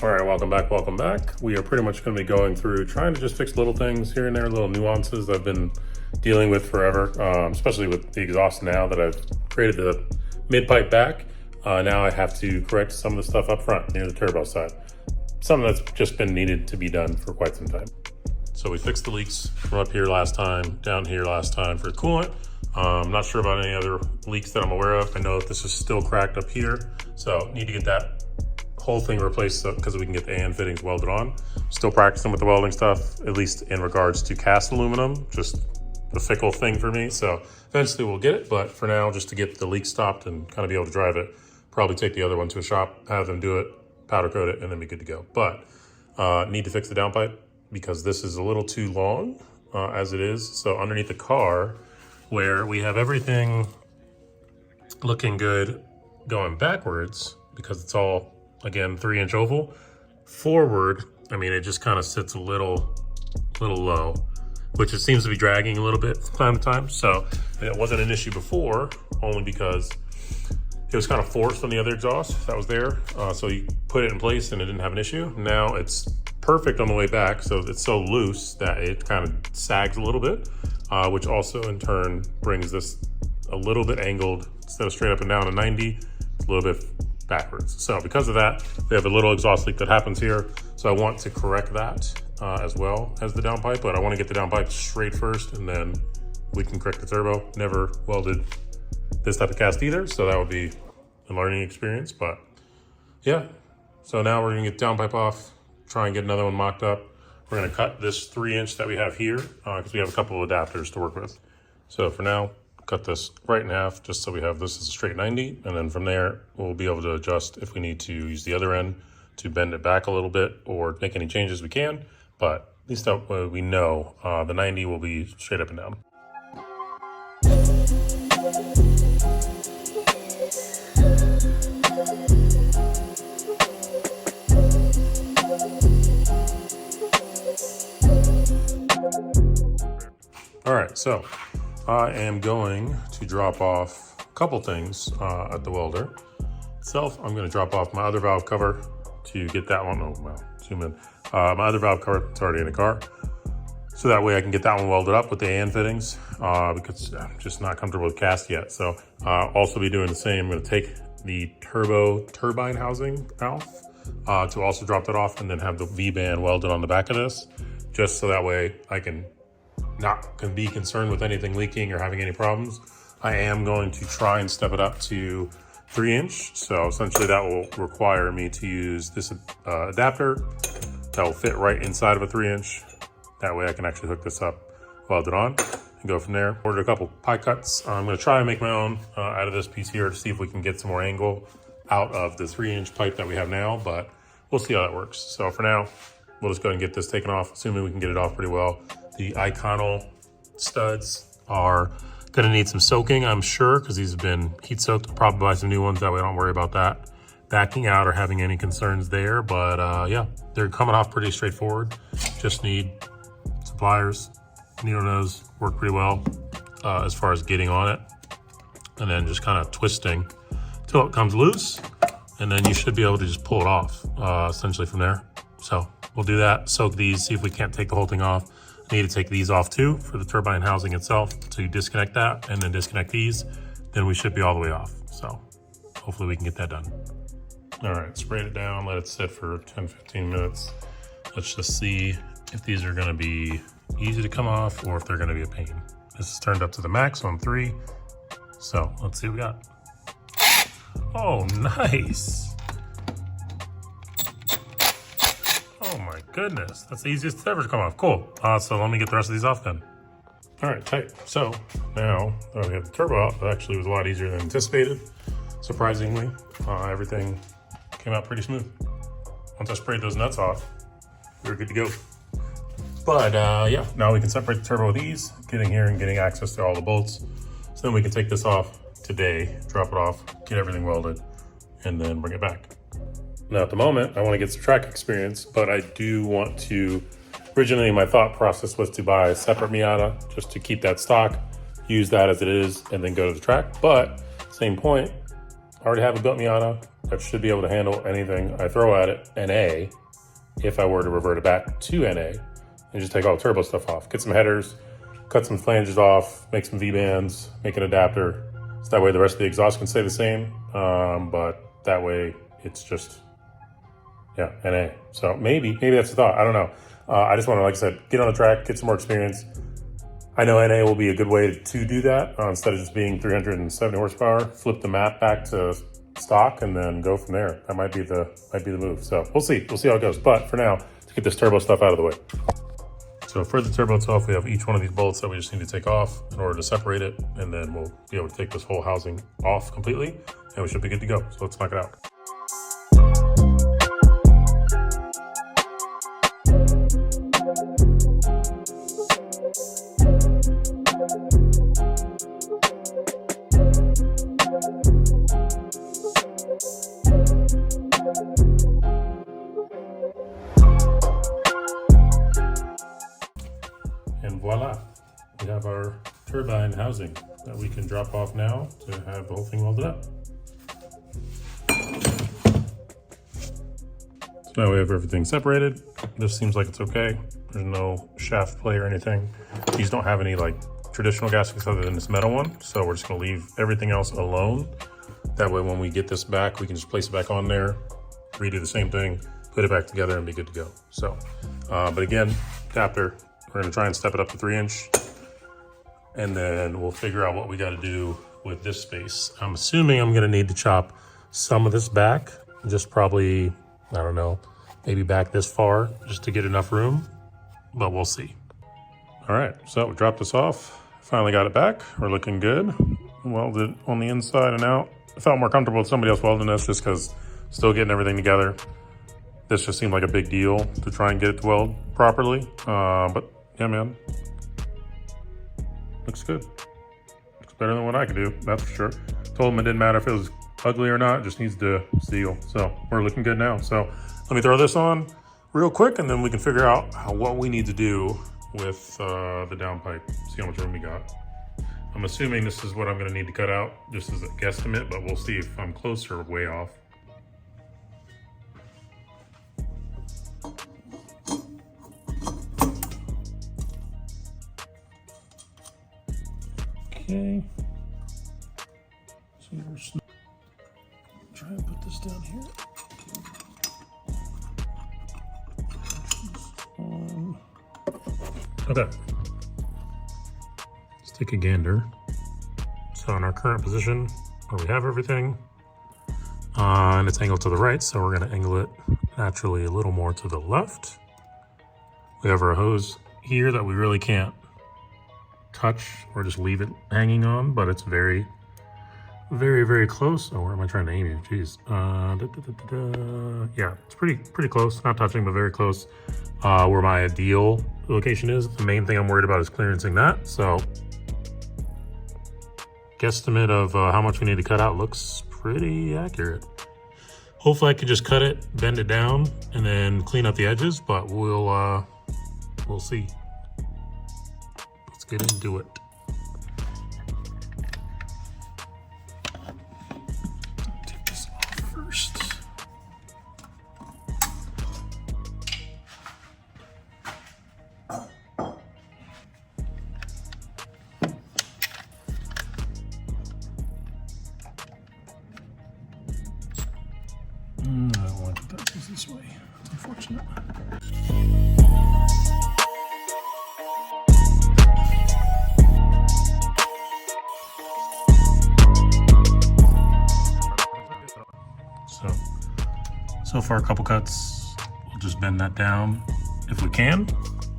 All right, welcome back, welcome back. We are pretty much going to be going through trying to just fix little things here and there, little nuances I've been dealing with forever, especially with the exhaust now that I've created the mid-pipe back. Now I have to correct some of the stuff up front near the turbo side. Something that's just been needed to be done for quite some time. So we fixed the leaks from up here last time, down here last time for coolant. I'm not sure about any other leaks that I'm aware of. I know that this is still cracked up here, so need to get that whole thing replaced because we can get the AN fittings welded on. Still practicing with the welding stuff, at least in regards to cast aluminum, just a fickle thing for me. So eventually we'll get it, but for now, just to get the leak stopped and kind of be able to drive it, probably take the other one to a shop, have them do it, powder coat it, and then be good to go. But need to fix the downpipe because this is a little too long as it is. So underneath the car, where we have everything looking good going backwards, because it's all, again, 3-inch oval, forward, I mean, it just kind of sits a little low, which it seems to be dragging a little bit from time to time. So it wasn't an issue before, only because it was kind of forced on the other exhaust that was there. So you put it in place and it didn't have an issue. Now it's perfect on the way back. So it's so loose that it kind of sags a little bit, which also in turn brings this a little bit angled. Instead of straight up and down to 90, it's a little bit backwards. So because of that, we have a little exhaust leak that happens here. So I want to correct that as well as the downpipe, but I want to get the downpipe straight first and then we can correct the turbo. Never welded this type of cast either, so that would be a learning experience. But yeah, so now we're gonna get the downpipe off, try and get another one mocked up. We're gonna cut this 3-inch that we have here because we have a couple of adapters to work with. So for now, cut this right in half just so we have this as a straight 90, and then from there we'll be able to adjust if we need to use the other end to bend it back a little bit or make any changes we can. But at least that we know the 90 will be straight up and down. All right, so I am going to drop off a couple things at the welder itself. I'm going to drop off my other valve cover to get that one. Oh, wow, zoom in. My other valve cover that's already in the car. So that way I can get that one welded up with the AN fittings because I'm just not comfortable with cast yet. So also be doing the same. I'm going to take the turbo turbine housing off to also drop that off and then have the V-band welded on the back of this, just so that way I can be concerned with anything leaking or having any problems. I am going to try and step it up to 3-inch. So essentially that will require me to use this adapter that will fit right inside of a 3-inch. That way I can actually hook this up, weld it on, and go from there. Ordered a couple pie cuts. I'm gonna try and make my own out of this piece here to see if we can get some more angle out of the 3-inch pipe that we have now, but we'll see how that works. So for now, we'll just go ahead and get this taken off, assuming we can get it off pretty well. The iconal studs are gonna need some soaking, I'm sure, because these have been heat soaked. I'll probably buy some new ones, that way I don't worry about that backing out or having any concerns there. But yeah, they're coming off pretty straightforward. Just need some pliers, needle nose, work pretty well as far as getting on it. And then just kind of twisting till it comes loose. And then you should be able to just pull it off essentially from there. So we'll do that, soak these, see if we can't take the whole thing off. I need to take these off too for the turbine housing itself to disconnect that and then disconnect these. Then we should be all the way off. So hopefully we can get that done. All right, sprayed it down, let it sit for 10-15 minutes. Let's just see if these are gonna be easy to come off or if they're gonna be a pain. This is turned up to the max on 3. So let's see what we got. Oh, nice. Oh my goodness, that's the easiest ever to come off. Cool. So let me get the rest of these off then. All right, tight. So now that we have the turbo out, it actually was a lot easier than anticipated. Surprisingly, everything came out pretty smooth. Once I sprayed those nuts off, we were good to go. But yeah, now we can separate the turbo with ease, getting here and getting access to all the bolts. So then we can take this off today, drop it off, get everything welded, and then bring it back. Now at the moment, I want to get some track experience, but I do want to, originally my thought process was to buy a separate Miata just to keep that stock, use that as it is, and then go to the track. But same point, I already have a built Miata that should be able to handle anything I throw at it, NA, if I were to revert it back to NA and just take all the turbo stuff off. Get some headers, cut some flanges off, make some V-bands, make an adapter. So that way the rest of the exhaust can stay the same, but that way it's just, yeah, NA. So maybe that's the thought, I don't know. I just want to, like I said, get on the track, get some more experience. I know NA will be a good way to do that. Instead of just being 370 horsepower, flip the map back to stock and then go from there. That might be the move. So we'll see how it goes. But for now, to get this turbo stuff out of the way. So for the turbo itself, we have each one of these bolts that we just need to take off in order to separate it, and then we'll be able to take this whole housing off completely, and we should be good to go. So let's knock it out. And voila, we have our turbine housing that we can drop off now to have the whole thing welded up. So now we have everything separated. This seems like it's okay. There's no shaft play or anything. These don't have any like traditional gaskets other than this metal one. So we're just gonna leave everything else alone. That way when we get this back, we can just place it back on there, redo the same thing, put it back together and be good to go. So, but again, adapter, we're gonna try and step it up to 3-inch, and then we'll figure out what we gotta do with this space. I'm assuming I'm gonna need to chop some of this back, just probably, I don't know, maybe back this far just to get enough room, but we'll see. All right, so we dropped this off. Finally got it back, we're looking good. Welded on the inside and out. I felt more comfortable with somebody else welding this just because still getting everything together. This just seemed like a big deal to try and get it to weld properly, but yeah, man, looks good. Looks better than what I could do, that's for sure. Told him it didn't matter if it was ugly or not, it just needs to seal. So we're looking good now. So let me throw this on real quick and then we can figure out what we need to do with the downpipe, see how much room we got. I'm assuming this is what I'm gonna need to cut out just as a guesstimate, but we'll see if I'm close or way off. Okay, so we're try and put this down here. Okay, let's take a gander. So in our current position, where we have everything, and it's angled to the right, so we're gonna angle it naturally a little more to the left. We have our hose here that we really can't touch or just leave it hanging on, but it's very, very close. Oh, where am I trying to aim you? Jeez. Yeah, it's pretty close. Not touching, but very close. Where my ideal location is. The main thing I'm worried about is clearancing that. So, guesstimate of how much we need to cut out looks pretty accurate. Hopefully I can just cut it, bend it down, and then clean up the edges, but we'll see. Let's get into it. Take this off first. I don't want to put that this way. It's unfortunate. So far a couple cuts, we'll just bend that down if we can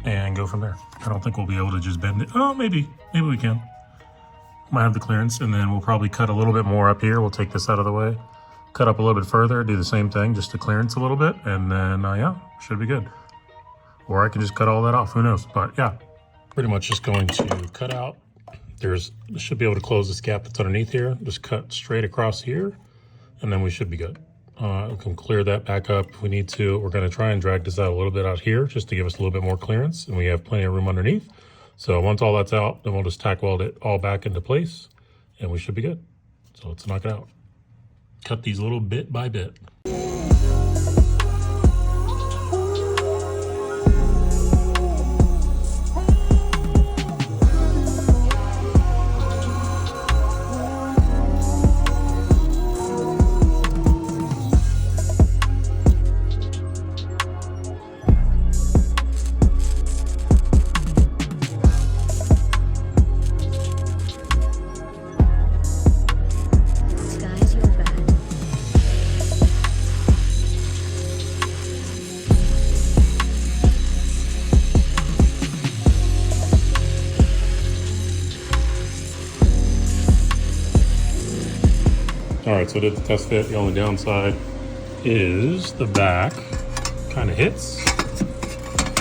and go from there. I don't think we'll be able to just bend it. Oh, maybe we can. Might have the clearance, and then we'll probably cut a little bit more up here. We'll take this out of the way, cut up a little bit further, do the same thing, just to clearance a little bit, and then yeah, should be good. Or I can just cut all that off, who knows? But yeah, pretty much just going to cut out. Should be able to close this gap that's underneath here. Just cut straight across here, and then we should be good. We can clear that back up if we need to. We're going to try and drag this out a little bit out here just to give us a little bit more clearance, and we have plenty of room underneath. So once all that's out, then we'll just tack weld it all back into place and we should be good. So let's knock it out. cut these little bit by bit. All right, so I did the test fit. The only downside is the back kind of hits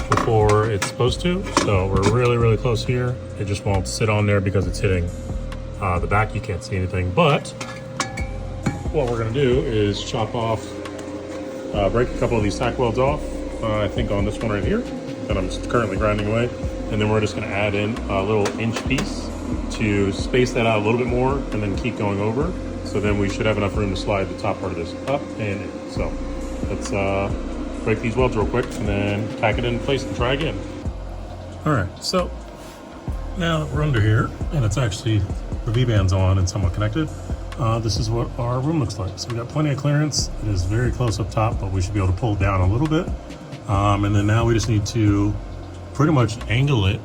before it's supposed to. So we're really, really close here. It just won't sit on there because it's hitting the back. You can't see anything, but what we're gonna do is chop off, break a couple of these tack welds off. I think on this one right here that I'm currently grinding away. And then we're just gonna add in a little inch piece to space that out a little bit more and then keep going over. So then we should have enough room to slide the top part of this up and in. So let's break these welds real quick and then tack it in place and try again. All right, so now that we're under here and it's actually, the V-band's on and somewhat connected, this is what our room looks like. So we got plenty of clearance. It is very close up top, but we should be able to pull it down a little bit. And then now we just need to pretty much angle it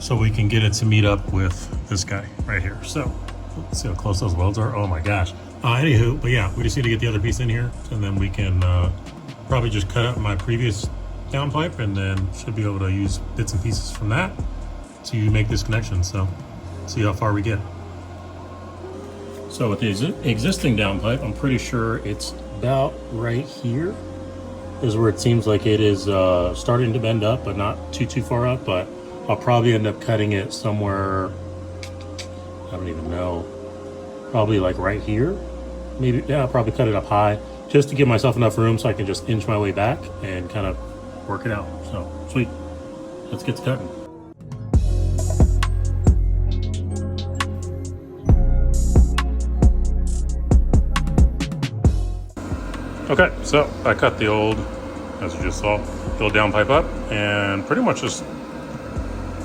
so we can get it to meet up with this guy right here. So let's see how close those welds are. Oh my gosh. Anywho, but yeah, we just need to get the other piece in here and then we can probably just cut out my previous downpipe and then should be able to use bits and pieces from that to make this connection. So see how far we get. So with the existing downpipe, I'm pretty sure it's about right here is where it seems like it is starting to bend up, but not too far up. But I'll probably end up cutting it somewhere, I don't even know, probably like right here. Maybe, yeah, I'll probably cut it up high just to give myself enough room so I can just inch my way back and kind of work it out. So sweet, let's get to cutting. Okay, so I cut the old, as you just saw, the old downpipe up and pretty much just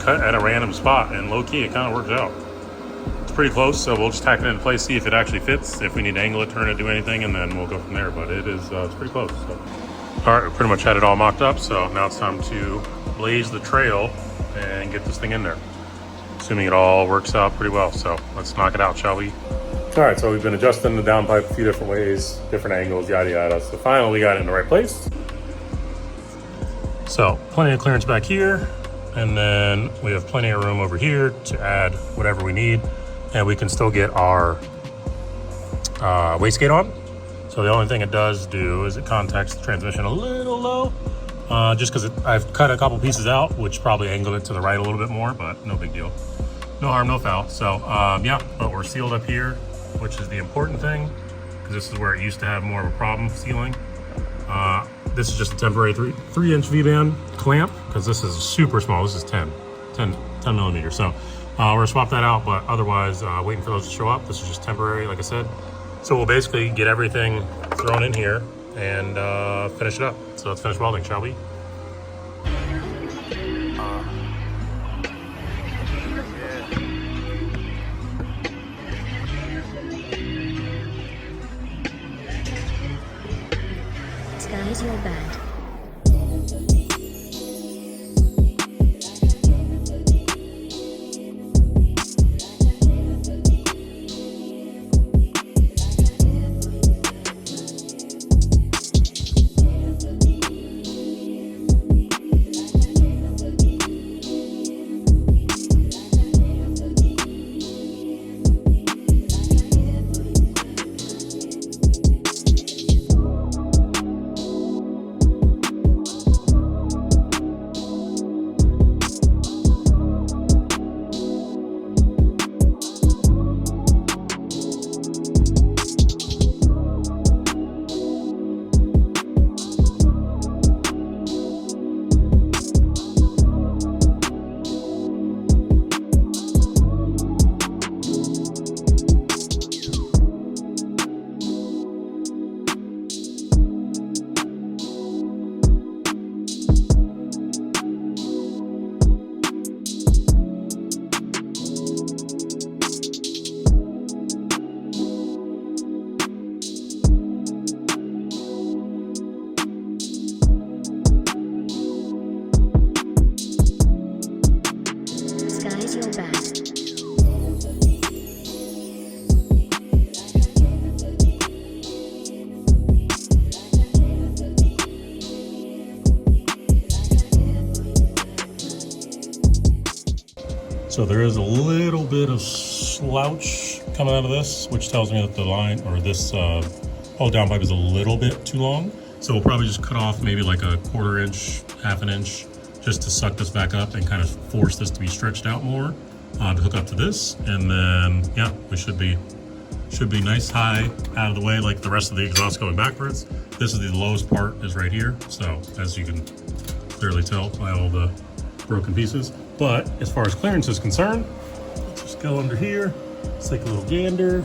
cut at a random spot, and low key it kind of works out. It's pretty close, so we'll just tack it into place, see if it actually fits, if we need to angle it, turn it, do anything, and then we'll go from there. But it is, it's pretty close. So. All right, we pretty much had it all mocked up, so now it's time to blaze the trail and get this thing in there. Assuming it all works out pretty well, so let's knock it out, shall we? All right, so we've been adjusting the downpipe a few different ways, different angles, yada yada. So finally we got it in the right place. So plenty of clearance back here, and then we have plenty of room over here to add whatever we need, and we can still get our wastegate on. So the only thing it does do is it contacts the transmission a little low, just because I've cut a couple pieces out, which probably angled it to the right a little bit more, but no big deal. No harm, no foul. So yeah, but we're sealed up here, which is the important thing, because this is where it used to have more of a problem sealing. This is just a temporary 3-inch V-band clamp, because this is super small. This is 10 millimeters. So we're gonna swap that out, but otherwise waiting for those to show up. This is just temporary, like I said. So we'll basically get everything thrown in here and finish it up. So let's finish welding, shall we? Skyz, your band. So there is a little bit of slouch coming out of this, which tells me that the line, or this whole downpipe is a little bit too long. So we'll probably just cut off maybe like a 1/4 inch, 1/2 inch, just to suck this back up and kind of force this to be stretched out more to hook up to this. And then, yeah, we should be nice high out of the way like the rest of the exhaust going backwards. This is the lowest part is right here. So as you can clearly tell by all the broken pieces. But as far as clearance is concerned, let's just go under here. Let's take a little gander.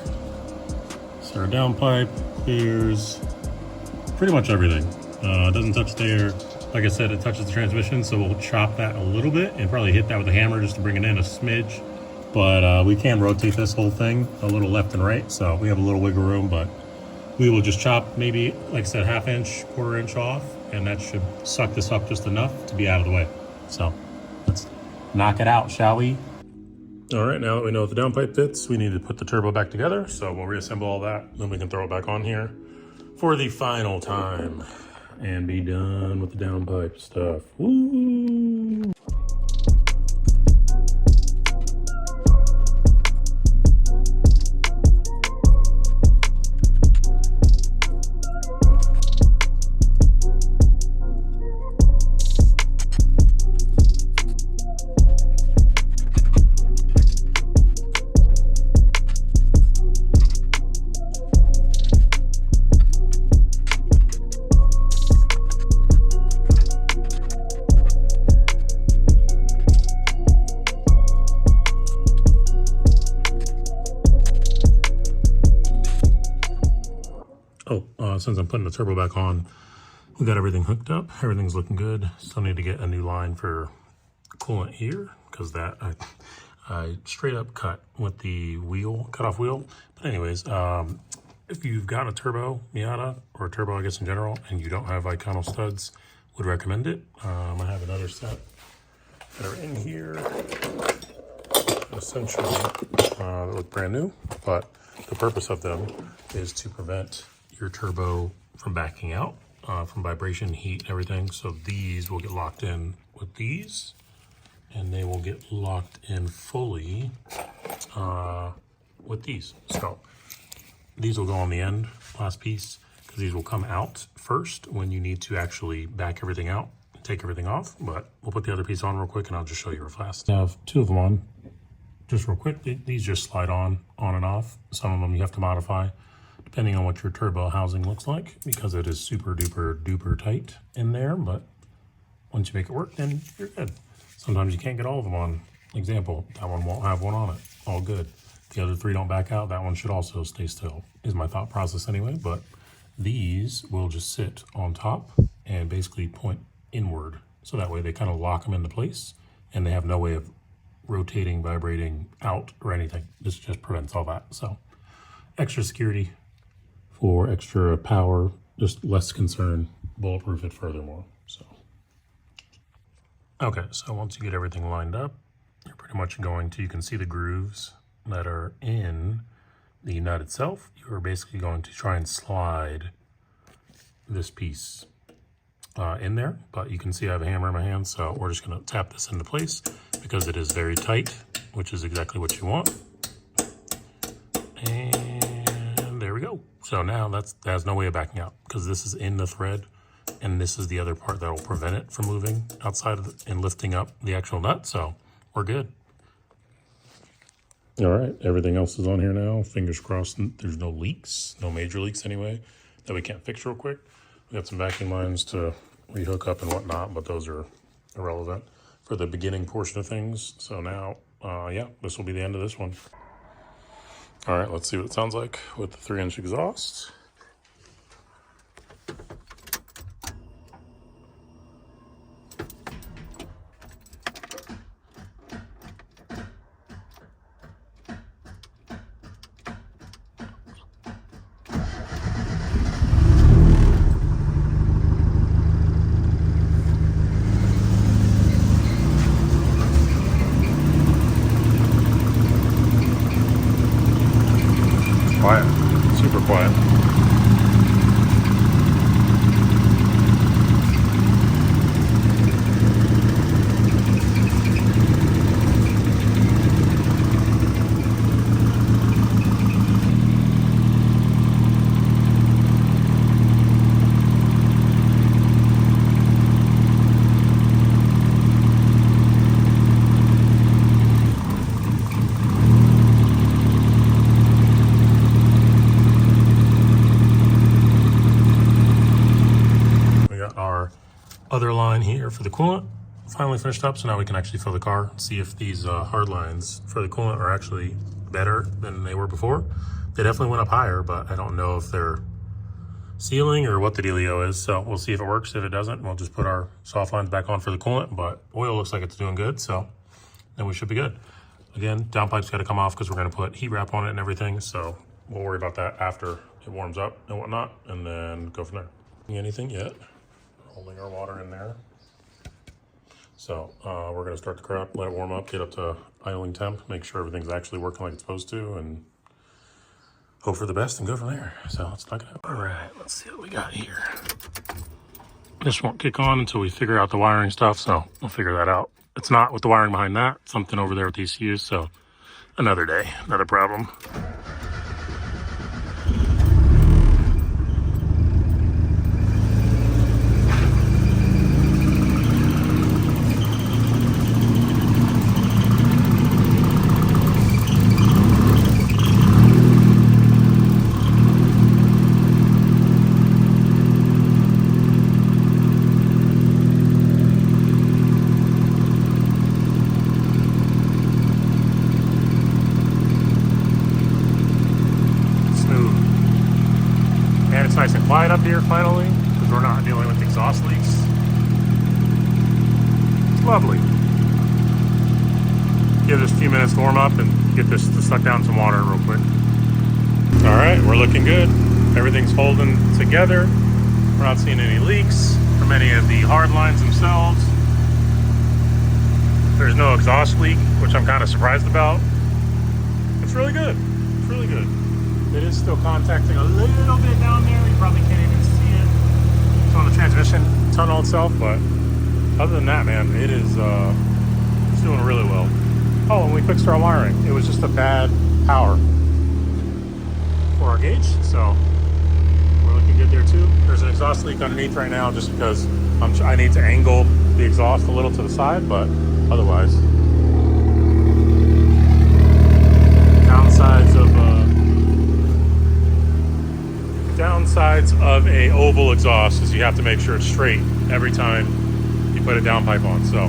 So our downpipe clears pretty much everything. It doesn't touch the air. Like I said, it touches the transmission, so we'll chop that a little bit and probably hit that with a hammer just to bring it in a smidge. But we can rotate this whole thing a little left and right, so we have a little wiggle room, but we will just chop maybe, like I said, 1/2 inch, 1/4 inch off, and that should suck this up just enough to be out of the way. So let's knock it out, shall we? All right, now that we know if the downpipe fits, we need to put the turbo back together. So we'll reassemble all that, then we can throw it back on here for the final time and be done with the downpipe stuff. Woo! Since I'm putting the turbo back on, we got everything hooked up. Everything's looking good. Still need to get a new line for coolant here because that I straight up cut with the wheel, cut-off wheel. But anyways, if you've got a turbo Miata or a turbo, I guess in general, and you don't have Iconal studs, would recommend it. I have another set that are in here, essentially that look brand new, but the purpose of them is to prevent your turbo from backing out from vibration, heat, and everything. So these will get locked in with these, and they will get locked in fully with these. So these will go on the end, last piece, because these will come out first when you need to actually back everything out and take everything off. But we'll put the other piece on real quick, and I'll just show you real fast. I have 2 of them on, just real quick. These just slide on and off. Some of them you have to modify depending on what your turbo housing looks like, because it is super duper tight in there. But once you make it work, then you're good. Sometimes you can't get all of them on. Example, that one won't have one on it. All good. The other 3 don't back out. That one should also stay still, is my thought process anyway. But these will just sit on top and basically point inward. So that way they kind of lock them into place and they have no way of rotating, vibrating out or anything. This just prevents all that. So extra security for extra power, just less concern, bulletproof it furthermore. So, okay, so once you get everything lined up, you're pretty much going to, you can see the grooves that are in the nut itself. You're basically going to try and slide this piece in there, but you can see I have a hammer in my hand, so we're just gonna tap this into place because it is very tight, which is exactly what you want. And there we go. So now that has no way of backing out because this is in the thread, and this is the other part that will prevent it from moving outside of and lifting up the actual nut. So we're good. All right, everything else is on here now. Fingers crossed there's no leaks, no major leaks anyway, that we can't fix real quick. We got some vacuum lines to rehook up and whatnot, but those are irrelevant for the beginning portion of things. So now, yeah, this will be the end of this one. All right, let's see what it sounds like with the 3-inch exhaust. Quiet, super quiet. our other line here for the coolant finally finished up, so now we can actually fill the car, see if these hard lines for the coolant are actually better than they were before. They definitely went up higher, but I don't know if they're sealing or what the dealio is, so we'll see if it works. If it doesn't, we'll just put our soft lines back on for the coolant, but oil looks like it's doing good, so then we should be good. Again, downpipe's got to come off because we're going to put heat wrap on it and everything, so we'll worry about that after it warms up and whatnot, and then go from there. Anything yet? Holding our water in there. So we're going to start the crap, let it warm up, get up to idling temp, make sure everything's actually working like it's supposed to, and hope for the best and go from there. So let's plug it up. All right, let's see what we got here. This won't kick on until we figure out the wiring stuff, so we'll figure that out. It's not with the wiring behind that, something over there with the ECUs, so another day, another problem. Nice and quiet up here finally, because we're not dealing with exhaust leaks. It's lovely. Give this a few minutes to warm up and get this to suck down some water real quick. All right, we're looking good. Everything's holding together. We're not seeing any leaks from any of the hard lines themselves. There's no exhaust leak, which I'm kind of surprised about. It's really good. It's really good. It is still contacting a little bit down there. You probably can't even see it. It's on the transmission tunnel itself, but other than that, man, it is it's doing really well. Oh, and we fixed our wiring. It was just a bad power for our gauge, so we're looking good there too. There's an exhaust leak underneath right now just because I need to angle the exhaust a little to the side, but otherwise, downsides of a oval exhaust is you have to make sure it's straight every time you put a downpipe on. So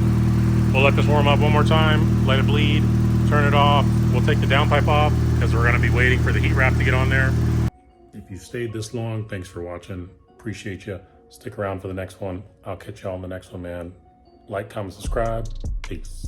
we'll let this warm up one more time, let it bleed, turn it off. We'll take the downpipe off because we're going to be waiting for the heat wrap to get on there. If you've stayed this long, thanks for watching. Appreciate you. Stick around for the next one. I'll catch y'all on the next one, man. Like, comment, subscribe. Peace.